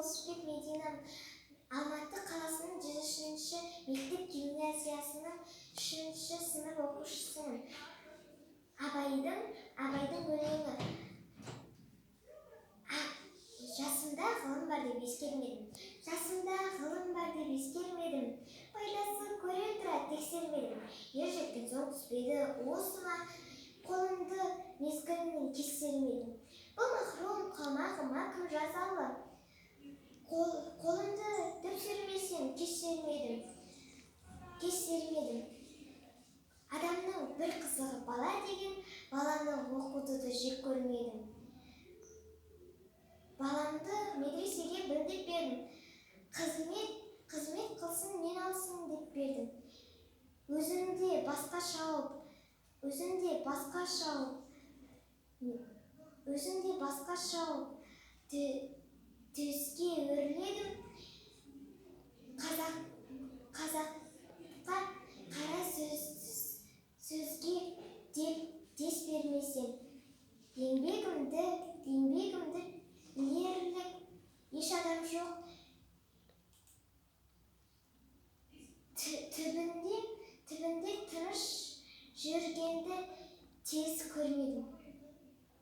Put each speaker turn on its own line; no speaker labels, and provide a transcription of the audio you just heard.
Жолсызбек Медина Алматы қаласының 103-ші мектеп гимназиясының 3-ші сынып оқушысымын. Абайдың өлеңі. Жасымда ғылым бар деп ескермедім. Пайдасы көре тұра тексермедім. Ер жеткен соң түспеді уысыма, қолымды мезгілінен кестермедім. Бұл махрум қалмағыма кім жазалы? Қолымды тексермесем кестермедім. Адамның бір қызығы бала деген, баланы оқытуды жек көрмедім. Баламды медресеге білдеп бердім. Қызмет қылсын, мен алсын деп бердім. Өзімде басқа шауып, төске өрледім. Қазаққа қара сөзге деп дес бермесем, еңбегімді білерлік еш адам жоқ. Түбінде тыныш жүргенді тез көрмедім.